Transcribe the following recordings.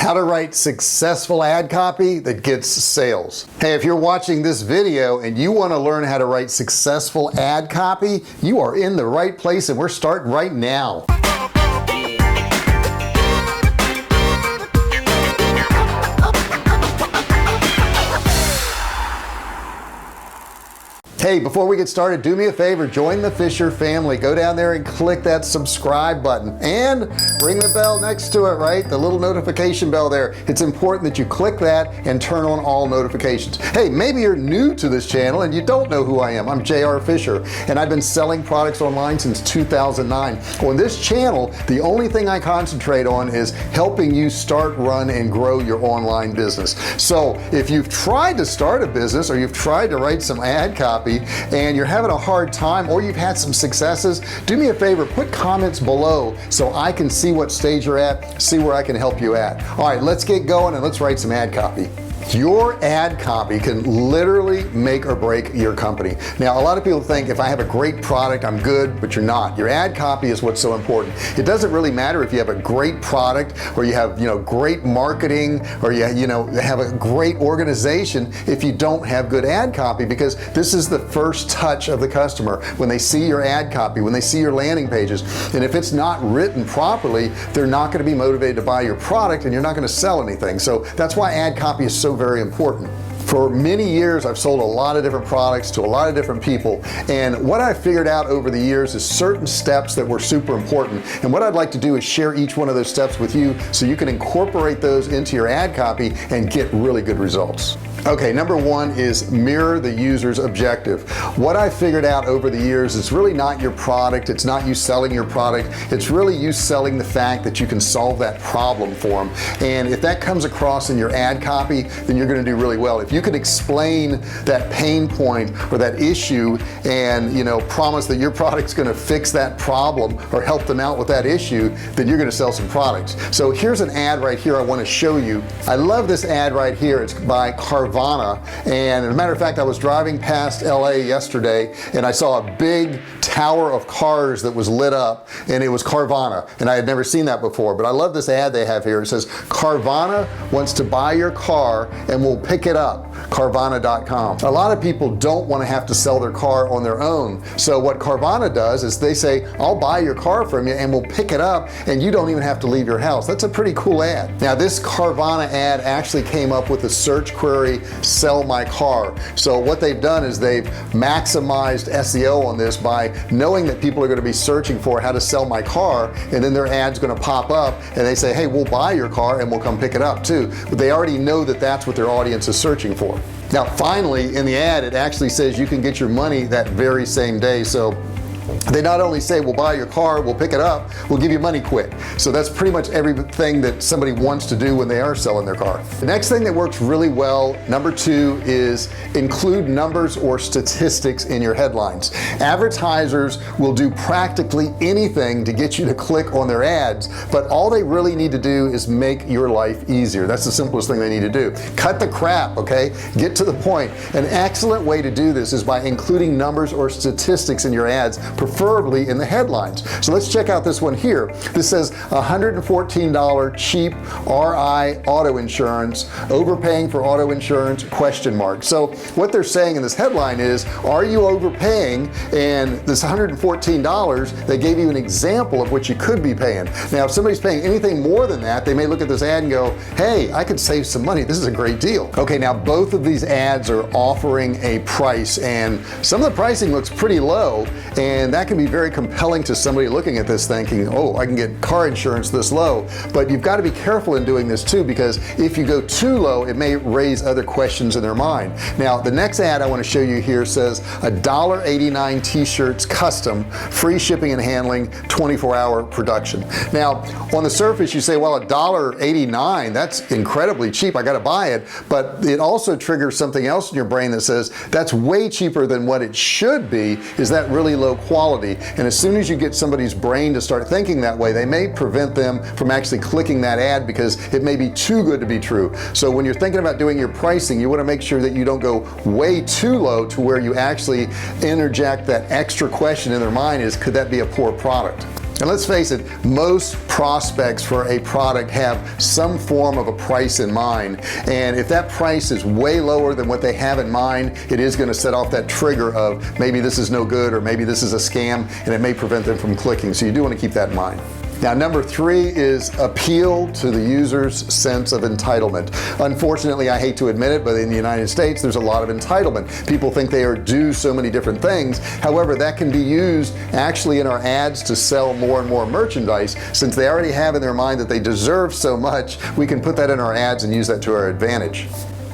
How to write successful ad copy that gets sales. Hey, if you're watching this video and you want to learn how to write successful ad copy, you are in the right place, and we're starting right now. Hey, before we get started, do me a favor, join the Fisher family. Go down there and click that subscribe button and ring the bell next to it, right? The little notification bell there. It's important that you click that and turn on all notifications. Hey, maybe you're new to this channel and you don't know who I am. I'm J.R. Fisher, and I've been selling products online since 2009. On this channel, the only thing I concentrate on is helping you start, run, and grow your online business. So if you've tried to start a business, or you've tried to write some ad copy and you're having a hard time, or you've had some successes, do me a favor, put comments below so I can see what stage you're at, see where I can help you at. All right, let's get going and let's write some ad copy. Your ad copy can literally make or break your company. Now, a lot of people think if I have a great product, I'm good, but you're not. Your ad copy is what's so important. It doesn't really matter if you have a great product, or you have, great marketing, or you have a great organization, if you don't have good ad copy, because this is the first touch of the customer. When they see your ad copy, when they see your landing pages, and if it's not written properly, they're not going to be motivated to buy your product, and you're not going to sell anything. So that's why ad copy is so very important. For many years, I've sold a lot of different products to a lot of different people, and what I figured out over the years is certain steps that were super important, and what I'd like to do is share each one of those steps with you so you can incorporate those into your ad copy and get really good results. Okay, number one is mirror the user's objective. What I figured out over the years is really not your product, it's not you selling your product, it's really you selling the fact that you can solve that problem for them. And if that comes across in your ad copy, then you're going to do really well. If you can explain that pain point or that issue and promise that your product's going to fix that problem or help them out with that issue, then you're going to sell some products. So here's an ad right here I want to show you. I love this ad right here. It's by Carvana, and as a matter of fact, I was driving past LA yesterday and I saw a big tower of cars that was lit up, and it was Carvana, and I had never seen that before. But I love this ad they have here. It says Carvana wants to buy your car and we'll pick it up. Carvana.com. A lot of people don't want to have to sell their car on their own, so what Carvana does is they say, I'll buy your car from you and we'll pick it up, and you don't even have to leave your house. That's a pretty cool ad. Now, this Carvana ad actually came up with the search query sell my car. So what they've done is they've maximized SEO on this by knowing that people are going to be searching for how to sell my car, and then their ad's going to pop up and they say, hey, we'll buy your car and we'll come pick it up too. But they already know that that's what their audience is searching for. Now, finally, in the ad, it actually says you can get your money that very same day. So they not only say we'll buy your car, we'll pick it up, we'll give you money quick. So that's pretty much everything that somebody wants to do when they are selling their car. The next thing that works really well, number two, is include numbers or statistics in your headlines. Advertisers will do practically anything to get you to click on their ads, but all they really need to do is make your life easier. That's the simplest thing they need to do. Cut the crap, okay? Get to the point. An excellent way to do this is by including numbers or statistics in your ads, preferably in the headlines. So let's check out this one here. This says $114 cheap RI auto insurance, overpaying for auto insurance, ? So what they're saying in this headline is, are you overpaying? And this $114, they gave you an example of what you could be paying. Now, if somebody's paying anything more than that, they may look at this ad and go, hey, I could save some money. This is a great deal. Okay, now both of these ads are offering a price, and some of the pricing looks pretty low, and that can be very compelling to somebody looking at this thinking, oh, I can get car insurance this low. But you've got to be careful in doing this too, because if you go too low, it may raise other questions in their mind. Now, the next ad I want to show you here says $1.89 t-shirts custom, free shipping and handling, 24-hour production. Now, on the surface you say, well, $1.89, that's incredibly cheap, I got to buy it. But it also triggers something else in your brain that says that's way cheaper than what it should be. Is that really low quality? And as soon as you get somebody's brain to start thinking that way, they may prevent them from actually clicking that ad because it may be too good to be true. So when you're thinking about doing your pricing, you want to make sure that you don't go way too low to where you actually interject that extra question in their mind is, could that be a poor product? And let's face it, most prospects for a product have some form of a price in mind, and if that price is way lower than what they have in mind, it is going to set off that trigger of maybe this is no good, or maybe this is a scam, and it may prevent them from clicking. So you do want to keep that in mind. Now, number 3 is appeal to the user's sense of entitlement. Unfortunately, I hate to admit it, but in the United States there's a lot of entitlement. People think they are due so many different things. However, that can be used actually in our ads to sell more and more merchandise. Since they already have in their mind that they deserve so much, we can put that in our ads and use that to our advantage.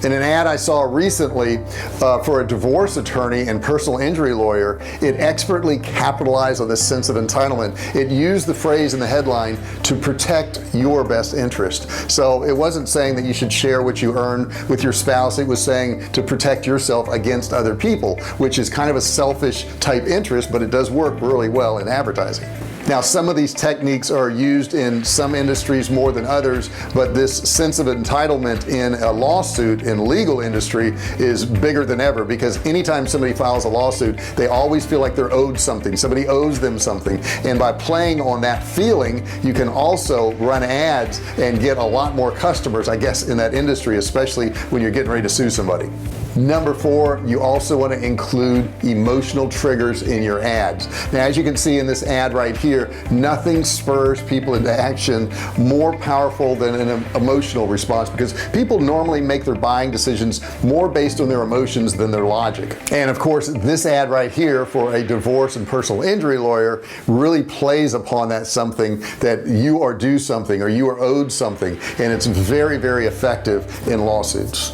In an ad I saw recently for a divorce attorney and personal injury lawyer, it expertly capitalized on this sense of entitlement. It used the phrase in the headline to protect your best interest. So it wasn't saying that you should share what you earn with your spouse. It was saying to protect yourself against other people, which is kind of a selfish type interest, but it does work really well in advertising. Now, some of these techniques are used in some industries more than others, but this sense of entitlement in a lawsuit in legal industry is bigger than ever, because anytime somebody files a lawsuit, they always feel like they're owed something. Somebody owes them something, and by playing on that feeling, you can also run ads and get a lot more customers, I guess, in that industry, especially when you're getting ready to sue somebody. Number 4, you also want to include emotional triggers in your ads. Now, as you can see in this ad right here, nothing spurs people into action more powerful than an emotional response, because people normally make their buying decisions more based on their emotions than their logic. And of course, this ad right here for a divorce and personal injury lawyer really plays upon that something, that you are due something or you are owed something, and it's very, very effective in lawsuits.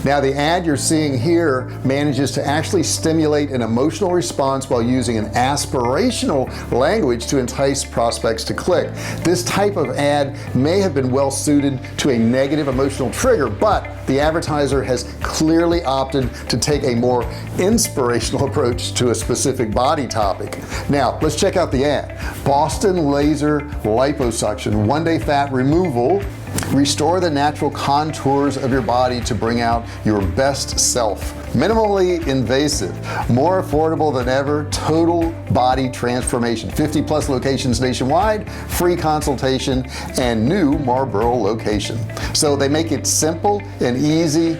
Now, the ad you're seeing here manages to actually stimulate an emotional response while using an aspirational language to entice prospects to click. This type of ad may have been well suited to a negative emotional trigger, but the advertiser has clearly opted to take a more inspirational approach to a specific body topic. Now, let's check out the ad. Boston laser liposuction, one-day fat removal. Restore the natural contours of your body to bring out your best self. Minimally invasive, more affordable than ever, total body transformation. 50+ locations nationwide, free consultation, and new Marlboro location. So they make it simple and easy,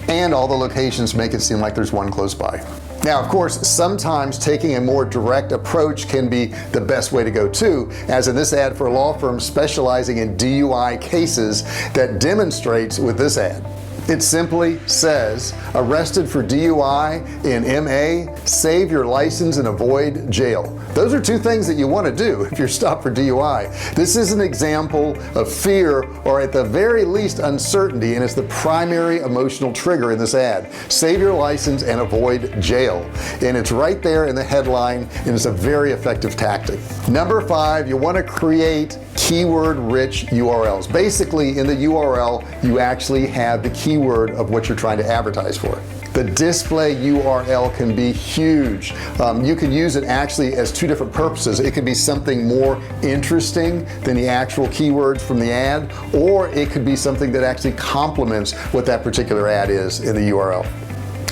and all the locations make it seem like there's one close by. Now, of course, sometimes taking a more direct approach can be the best way to go too, as in this ad for a law firm specializing in DUI cases that demonstrates with this ad. It simply says, arrested for DUI in MA, save your license and avoid jail. Those are two things that you want to do if you're stopped for DUI. This is an example of fear, or at the very least uncertainty, and it's the primary emotional trigger in this ad. Save your license and avoid jail. And it's right there in the headline, and it's a very effective tactic. Number 5, you want to create keyword-rich URLs. Basically, in the URL, you actually have the keyword of what you're trying to advertise for. The display URL can be huge. You can use it actually as two different purposes. It could be something more interesting than the actual keywords from the ad, or it could be something that actually complements what that particular ad is in the URL.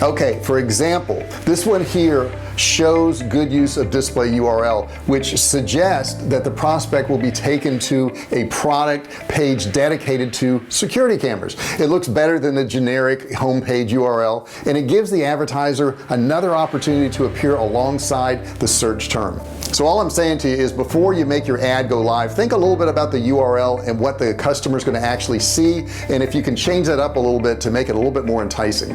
Okay, for example, this one here shows good use of display URL, which suggests that the prospect will be taken to a product page dedicated to security cameras. It looks better than the generic homepage URL, and it gives the advertiser another opportunity to appear alongside the search term. So all I'm saying to you is, before you make your ad go live, think a little bit about the URL and what the customer is going to actually see, and if you can change that up a little bit to make it a little bit more enticing.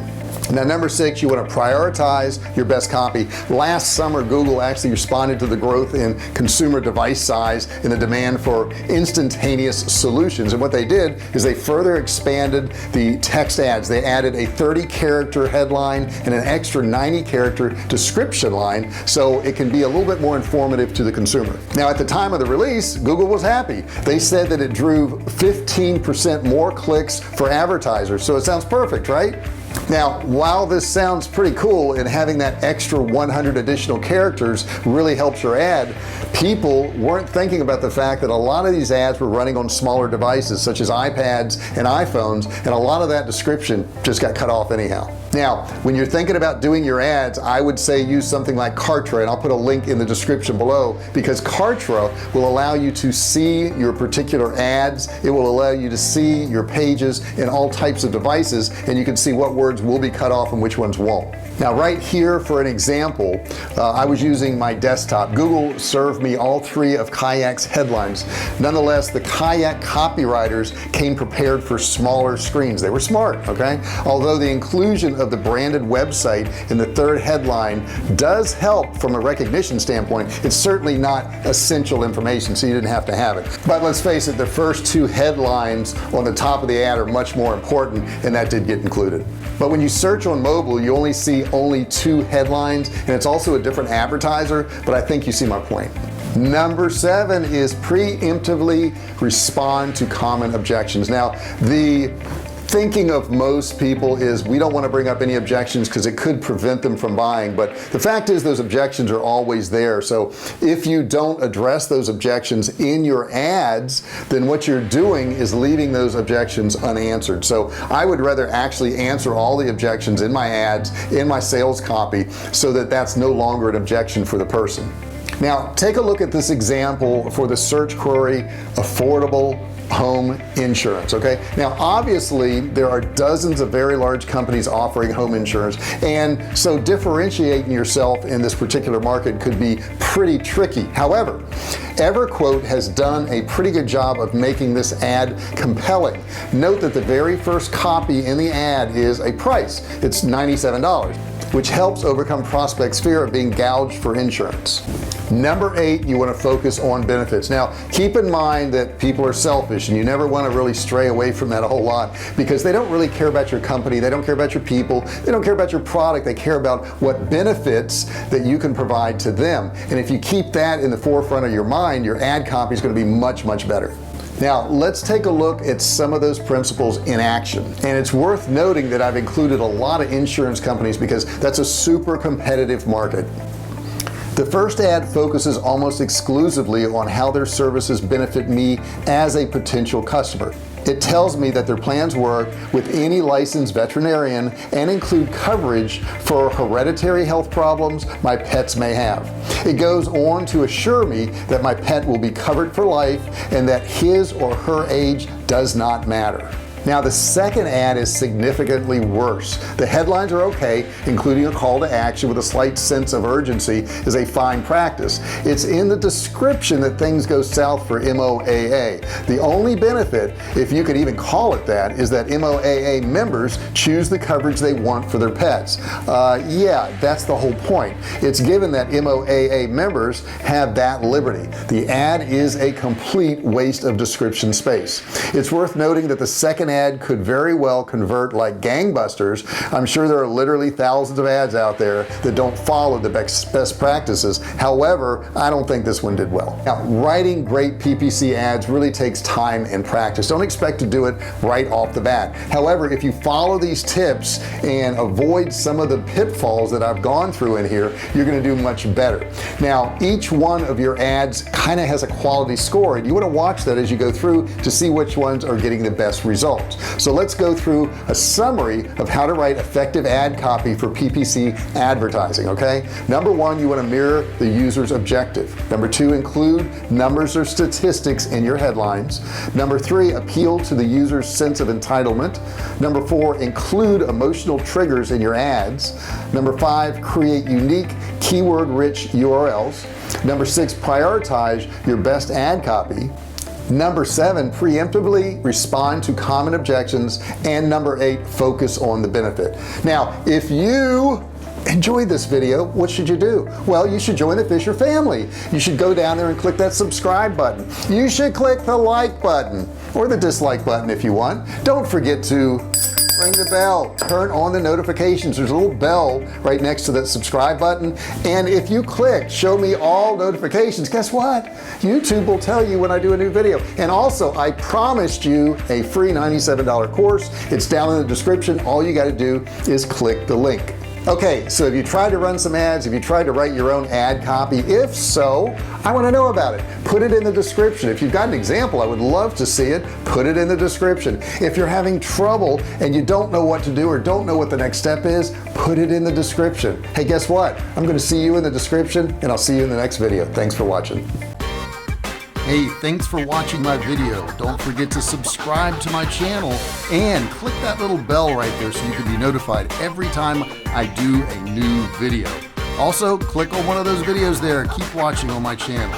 Now, number 6, you want to prioritize your best copy. Last summer, Google actually responded to the growth in consumer device size and the demand for instantaneous solutions, and what they did is they further expanded the text ads. They added a 30-character headline and an extra 90-character description line, so it can be a little bit more informative to the consumer. Now, at the time of the release, Google was happy. They said that it drew 15% more clicks for advertisers, so it sounds perfect, right? Now, while this sounds pretty cool and having that extra 100 additional characters really helps your ad, people weren't thinking about the fact that a lot of these ads were running on smaller devices such as iPads and iPhones, and a lot of that description just got cut off anyhow. Now, when you're thinking about doing your ads, I would say use something like Kartra, and I'll put a link in the description below, because Kartra will allow you to see your particular ads. It will allow you to see your pages in all types of devices, and you can see what words will be cut off and which ones won't. Now, right here for an example, I was using my desktop. Google served me all three of Kayak's headlines. Nonetheless, the Kayak copywriters came prepared for smaller screens. They were smart, okay? Although the inclusion of the branded website in the third headline does help from a recognition standpoint, it's certainly not essential information, so you didn't have to have it. But let's face it, the first two headlines on the top of the ad are much more important, and that did get included. But when you search on mobile, you only see two headlines, and it's also a different advertiser, but I think you see my point. Number 7 is preemptively respond to common objections. Now, the thinking of most people is we don't want to bring up any objections because it could prevent them from buying, but the fact is those objections are always there. So if you don't address those objections in your ads, then what you're doing is leaving those objections unanswered. So I would rather actually answer all the objections in my ads, in my sales copy, so that that's no longer an objection for the person. Now take a look at this example for the search query affordable home insurance. Okay, now obviously there are dozens of very large companies offering home insurance, and so differentiating yourself in this particular market could be pretty tricky. However, EverQuote has done a pretty good job of making this ad compelling. Note that the very first copy in the ad is a price. It's $97, which helps overcome prospects' fear of being gouged for insurance. Number 8, you want to focus on benefits. Now keep in mind that people are selfish, and you never want to really stray away from that a whole lot, because they don't really care about your company, they don't care about your people, they don't care about your product, they care about what benefits that you can provide to them. And if you keep that in the forefront of your mind, your ad copy is going to be much better. Now let's take a look at some of those principles in action, and it's worth noting that I've included a lot of insurance companies because that's a super competitive market. The first ad focuses almost exclusively on how their services benefit me as a potential customer. It tells me that their plans work with any licensed veterinarian and include coverage for hereditary health problems my pets may have. It goes on to assure me that my pet will be covered for life and that his or her age does not matter. Now the second ad is significantly worse. The headlines are okay, including a call to action with a slight sense of urgency is a fine practice. It's in the description that things go south for MOAA. The only benefit, if you could even call it that, is that MOAA members choose the coverage they want for their pets. Yeah, that's the whole point. It's given that MOAA members have that liberty. The ad is a complete waste of description space. It's worth noting that the second ad could very well convert like gangbusters. I'm sure there are literally thousands of ads out there that don't follow the best practices. However, I don't think this one did well. Now, writing great PPC ads really takes time and practice. Don't expect to do it right off the bat. However, if you follow these tips and avoid some of the pitfalls that I've gone through in here, you're going to do much better. Now, each one of your ads kind of has a quality score, and you want to watch that as you go through to see which ones are getting the best results. So let's go through a summary of how to write effective ad copy for PPC advertising. Okay, number 1, you want to mirror the user's objective. Number 2, include numbers or statistics in your headlines. Number 3, appeal to the user's sense of entitlement. Number 4, include emotional triggers in your ads. Number 5, create unique keyword rich URLs. Number 6, prioritize your best ad copy. Number 7, preemptively respond to common objections. And number 8, focus on the benefit. Now, if you enjoyed this video, what should you do? Well, you should join the Fisher family. You should go down there and click that subscribe button. You should click the like button or the dislike button if you want. Don't forget to ring the bell, turn on the notifications. There's a little bell right next to that subscribe button, and if you click show me all notifications, guess what, YouTube will tell you when I do a new video. And also, I promised you a free $97 course. It's down in the description. All you got to do is click the link. Okay, so have you tried to run some ads? Have you tried to write your own ad copy? If so, I want to know about it. Put it in the description. If you've got an example, I would love to see it. Put it in the description. If you're having trouble and you don't know what to do or don't know what the next step is, put it in the description. Hey, guess what? I'm going to see you in the description, and I'll see you in the next video. Thanks for watching. Hey, thanks for watching my video. Don't forget to subscribe to my channel and click that little bell right there so you can be notified every time I do a new video. Also, click on one of those videos there. Keep watching on my channel.